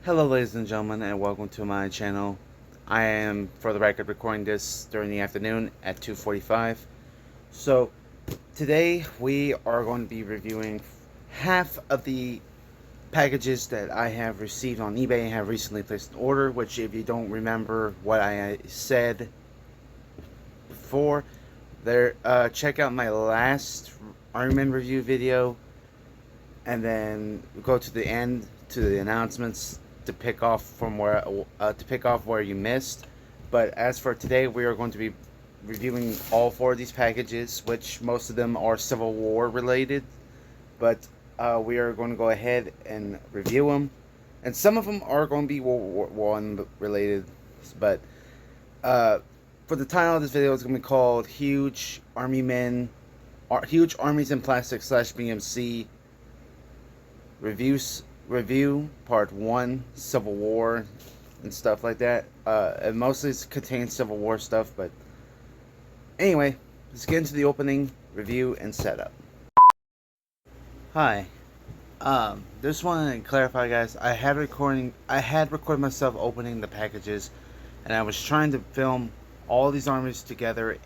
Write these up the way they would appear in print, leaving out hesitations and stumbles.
Hello ladies and gentlemen, and welcome to my channel. I am, for the record, recording this during the afternoon at 2:45. So today we are going to be reviewing half of the packages that I have received on eBay and have recently placed an order, which, if you don't remember what I said before, check out my last Army review video and then go to the end to the announcements to pick off where you missed. But as for today, we are going to be reviewing all four of these packages, which most of them are Civil War related. But we are going to go ahead and review them, and some of them are going to be World War One related. But for the title of this video, it's going to be called "Huge Huge Armies in Plastic / BMC Review Part 1, Civil War and stuff like that. It mostly contains Civil War stuff, but anyway, let's get into the opening, review, and setup. Hi. Just wanted to clarify, guys. I had recorded myself opening the packages, and I was trying to film all these armies together,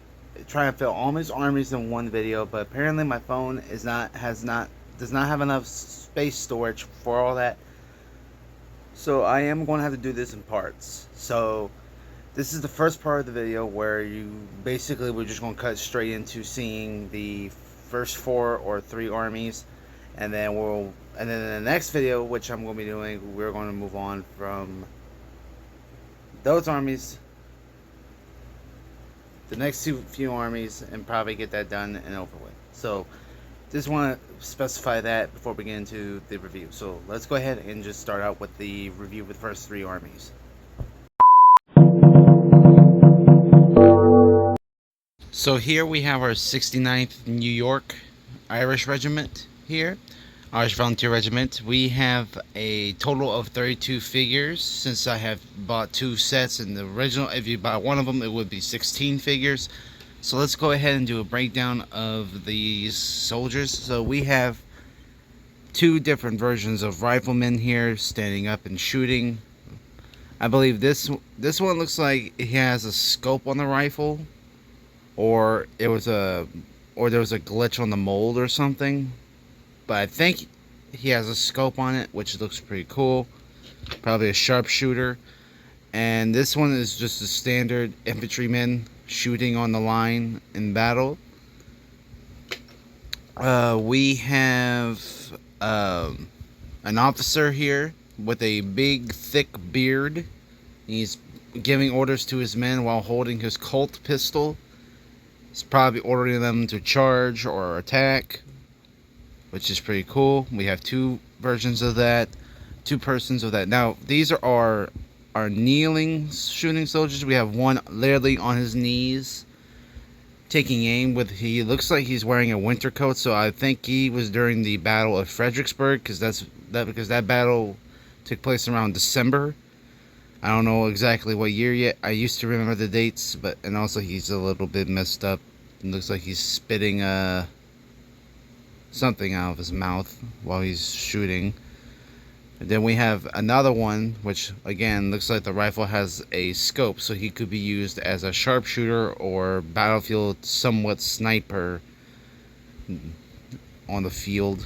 trying to film all these armies in one video, but apparently my phone does not have enough space storage for all that. So I am going to have to do this in parts. So this is the first part of the video where we're just going to cut straight into seeing the first 4 or 3 armies, and then in the next video, which I'm going to be doing, we're going to move on from those armies, the next few armies, and probably get that done and over with. So just want to specify that before we get into the review. So let's go ahead and just start out with the review with the first 3 armies. So here we have our 69th New York Irish Regiment here. Irish Volunteer Regiment. We have a total of 32 figures, since I have bought 2 sets, and the original, if you buy one of them, it would be 16 figures. So let's go ahead and do a breakdown of these soldiers. So we have 2 different versions of riflemen here, standing up and shooting. I believe this one looks like he has a scope on the rifle, or there was a glitch on the mold or something. But I think he has a scope on it, which looks pretty cool. Probably a sharpshooter. And this one is just a standard infantryman shooting on the line in battle. We have an officer here with a big, thick beard. He's giving orders to his men while holding his Colt pistol. He's probably ordering them to charge or attack, which is pretty cool. We have 2 versions of that, 2 persons of that. Now, these are our kneeling shooting soldiers. We have one literally on his knees taking aim with, he looks like he's wearing a winter coat, so I think he was during the Battle of Fredericksburg, because that battle took place around December. I don't know exactly what year yet. I used to remember the dates, and also he's a little bit messed up. It looks like he's spitting something out of his mouth while he's shooting. And then we have another one, which again looks like the rifle has a scope, so he could be used as a sharpshooter or battlefield somewhat sniper on the field.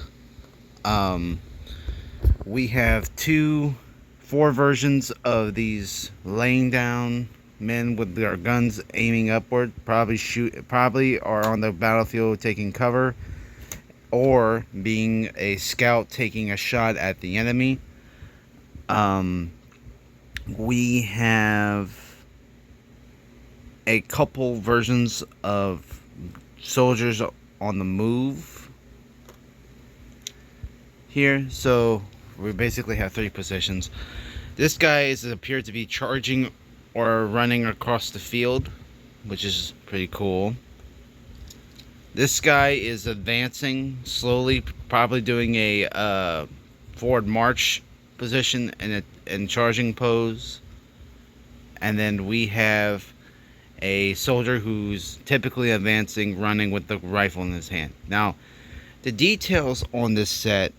We have 4 versions of these laying down men with their guns aiming upward, probably are on the battlefield taking cover, or being a scout taking a shot at the enemy. We have a couple versions of soldiers on the move here. So we basically have 3 positions. This guy appeared to be charging or running across the field, which is pretty cool. This guy is advancing slowly, probably doing a forward march position and charging pose. And then we have a soldier who's typically advancing, running with the rifle in his hand. Now, the details on this set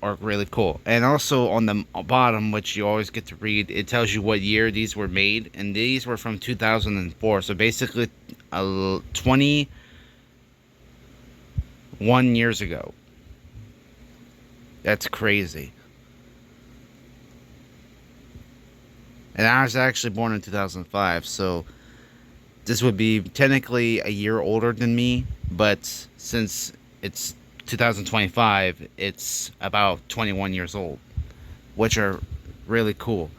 are really cool. And also on the bottom, which you always get to read, it tells you what year these were made, and these were from 2004. So basically, 21 years ago. That's crazy. And I was actually born in 2005, so this would be technically a year older than me, but since it's 2025, it's about 21 years old, which are really cool.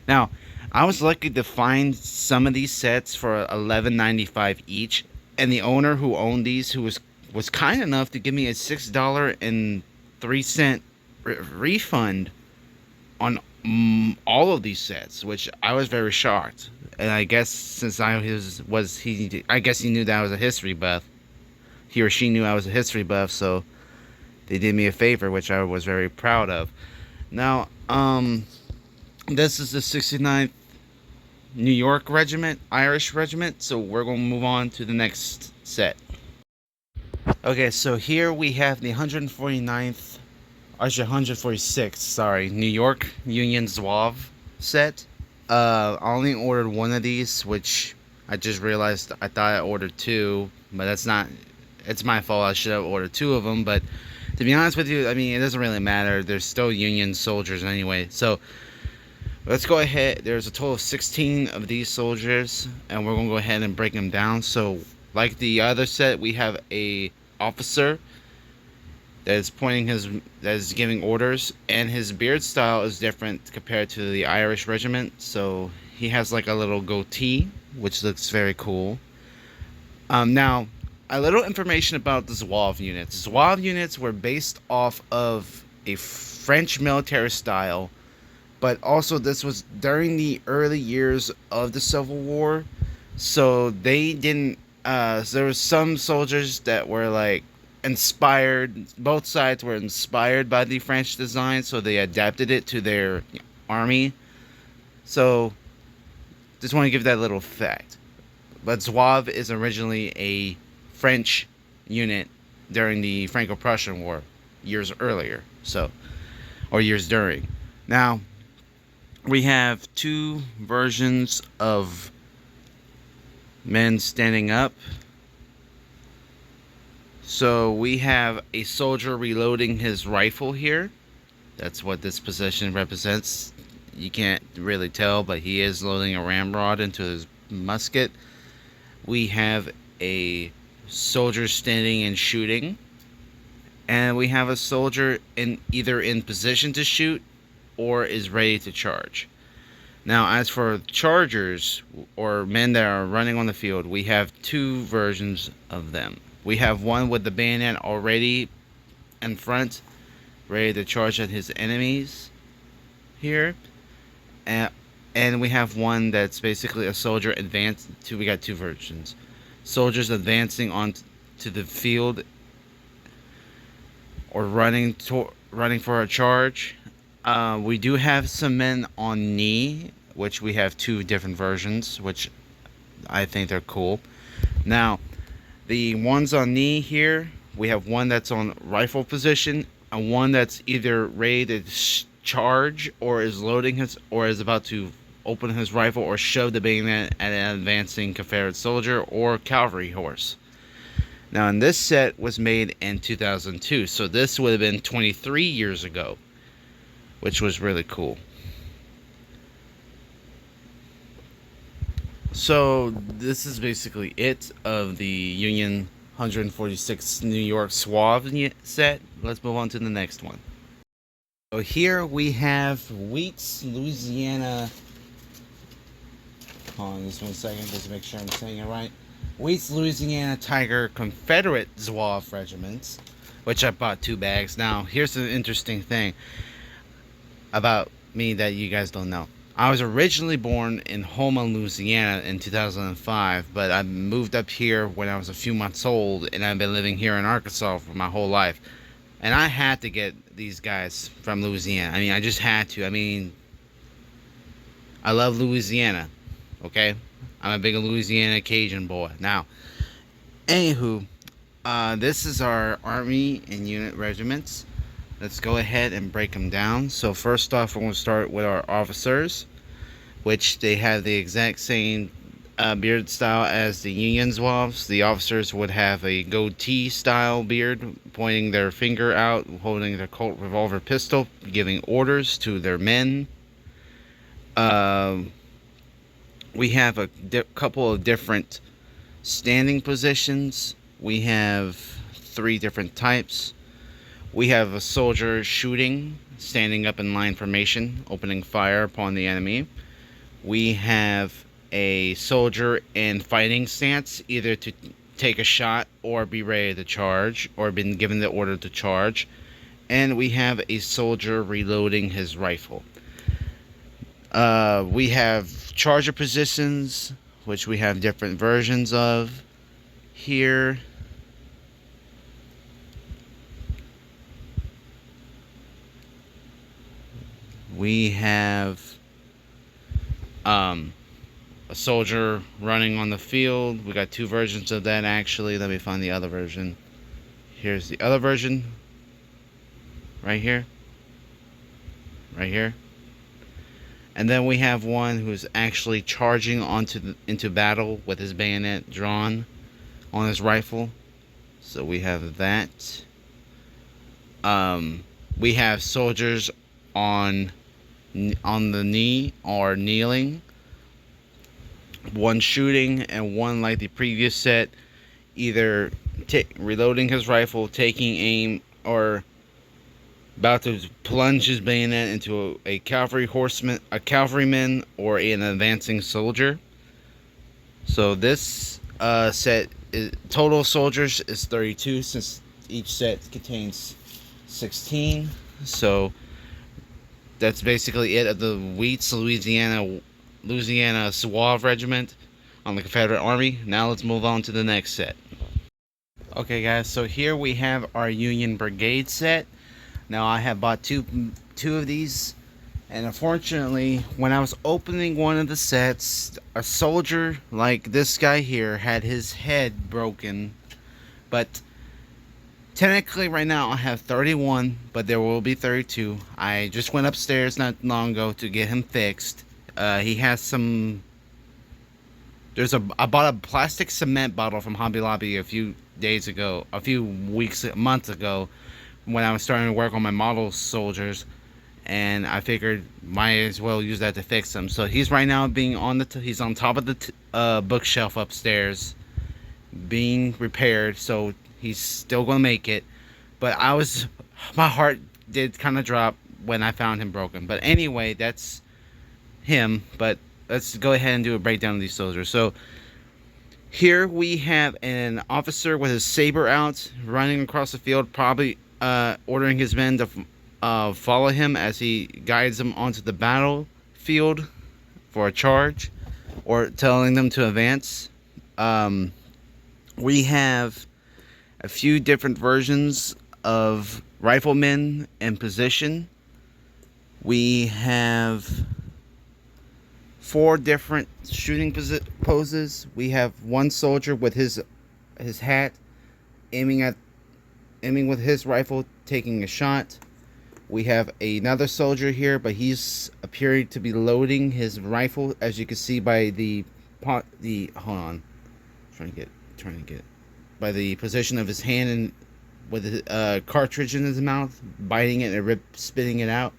Now, I was lucky to find some of these sets for $11.95 each, and the owner who owned these, who was kind enough to give me a $6.03 refund on all of these sets, which I was very shocked. And I guess since I I guess he knew that I was a history buff. He or she knew I was a history buff, so they did me a favor, which I was very proud of. Now, this is the 69th New York Regiment, Irish Regiment, so we're going to move on to the next set. Okay, so here we have the 149th, actually 146th, sorry, New York Union Zouave set. I only ordered one of these, which I just realized I thought I ordered two, but that's not, it's my fault. I should have ordered two of them, but to be honest with you, I mean, it doesn't really matter. They're still Union soldiers anyway. So let's go ahead. There's a total of 16 of these soldiers, and we're going to go ahead and break them down. So like the other set, we have a officer that is giving orders, and his beard style is different compared to the Irish regiment. So he has like a little goatee, which looks very cool. Now, a little information about the Zouave units. Zouave units were based off of a French military style, but also this was during the early years of the Civil War, so they didn't. So there were some soldiers that were like inspired. Both sides were inspired by the French design, so they adapted it to their army. So, just want to give that little fact. But Zouave is originally a French unit during the Franco-Prussian War years earlier, or years during. Now, we have two versions of men standing up. So we have a soldier reloading his rifle here. That's what this position represents. You can't really tell, but he is loading a ramrod into his musket. We have a soldier standing and shooting, and we have a soldier either in position to shoot or is ready to charge. Now, as for chargers or men that are running on the field, we have two versions of them. We have one with the bayonet already in front, ready to charge at his enemies here, and we have one that's basically a soldier advanced. We got two versions. Soldiers advancing on to the field or running for a charge. We do have some men on knee, which we have two different versions, which I think they're cool. Now, the ones on knee here, we have one that's on rifle position and one that's either ready to charge or is about to open his rifle or shove the bayonet at an advancing Confederate soldier or cavalry horse. Now, and this set was made in 2002, so this would have been 23 years ago, which was really cool. So this is basically it of the Union 146 New York Zouave set. Let's move on to the next one. So here we have Wheats, Louisiana. Hold on just 1 second, just to make sure I'm saying it right. Wheats, Louisiana Tiger Confederate Zouave regiments, which I bought 2 bags. Now, here's an interesting thing about me that you guys don't know. I was originally born in Houma, Louisiana in 2005, but I moved up here when I was a few months old, and I've been living here in Arkansas for my whole life. And I had to get these guys from Louisiana. I mean, I just had to. I mean, I love Louisiana, okay? I'm a big Louisiana Cajun boy. Now, anywho, this is our Army and unit regiments. let's go ahead and break them down. So first off, we're going to start with our officers, which they have the exact same beard style as the Union Zouaves. The officers would have a goatee style beard, pointing their finger out, holding their Colt revolver pistol, giving orders to their men. We have a couple of different standing positions. We have 3 different types. We have a soldier shooting, standing up in line formation, opening fire upon the enemy. We have a soldier in fighting stance, either to take a shot or be ready to charge, or been given the order to charge. And we have a soldier reloading his rifle. We have charger positions, which we have different versions of here. We have a soldier running on the field. We got 2 versions of that, actually. Let me find the other version. Here's the other version. Right here. Right here. And then we have one who's actually charging into battle with his bayonet drawn on his rifle. So we have that. We have soldiers on the knee or kneeling. One shooting and one, like the previous set, either reloading his rifle, taking aim, or about to plunge his bayonet into a cavalryman, or an advancing soldier. So this set total soldiers is 32, since each set contains 16. So that's basically it of the Wheats Louisiana Zouave Regiment on the Confederate Army. Now let's move on to the next set. Okay guys, so here we have our Union Brigade set. Now I have bought two of these, and unfortunately when I was opening one of the sets, a soldier like this guy here had his head broken. But technically right now I have 31, but there will be 32. I just went upstairs not long ago to get him fixed. He has some... I bought a plastic cement bottle from Hobby Lobby a few months ago, when I was starting to work on my model soldiers, and I figured might as well use that to fix them. So he's right now being he's on top of the bookshelf upstairs, being repaired. So he's still gonna make it, but my heart did kind of drop when I found him broken. But anyway, that's him. But let's go ahead and do a breakdown of these soldiers. So here we have an officer with his saber out, running across the field, probably ordering his men to follow him as he guides them onto the battlefield for a charge, or telling them to advance. We have a few different versions of riflemen in position. We have 4 different shooting poses. We have one soldier with his hat aiming with his rifle, taking a shot. We have another soldier here, but he's appearing to be loading his rifle, as you can see by hold on, trying to get by the position of his hand and with a cartridge in his mouth, biting it and spitting it out.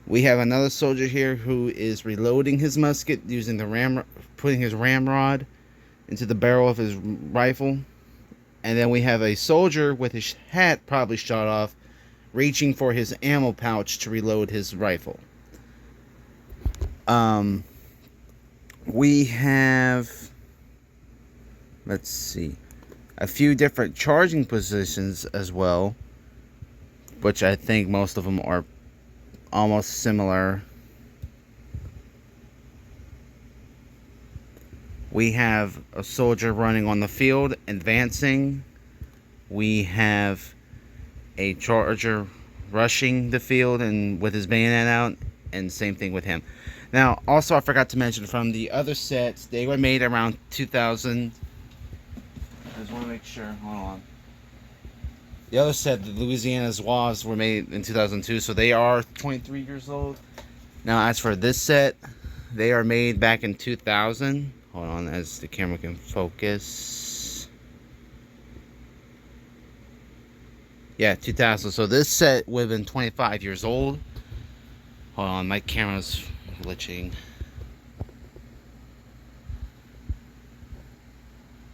We have another soldier here who is reloading his musket, using putting his ramrod into the barrel of his rifle. And then we have a soldier with his hat probably shot off, reaching for his ammo pouch to reload his rifle. We have, let's see, a few different charging positions as well, which I think most of them are almost similar. We have a soldier running on the field, advancing. We have a charger rushing the field and with his bayonet out, and same thing with him. Now, also I forgot to mention, from the other sets, they were made around 2000. I just want to make sure. Hold on. The other set, the Louisiana Zouaves, were made in 2002, so they are 23 years old. Now, as for this set, they are made back in 2000. Hold on, as the camera can focus. Yeah, 2000. So this set would have been 25 years old. Hold on, my camera's glitching.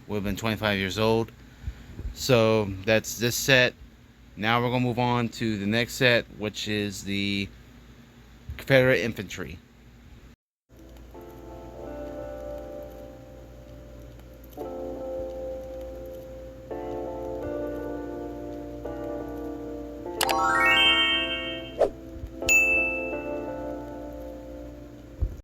Would have been 25 years old. So that's this set. Now we're going to move on to the next set, which is the Confederate Infantry.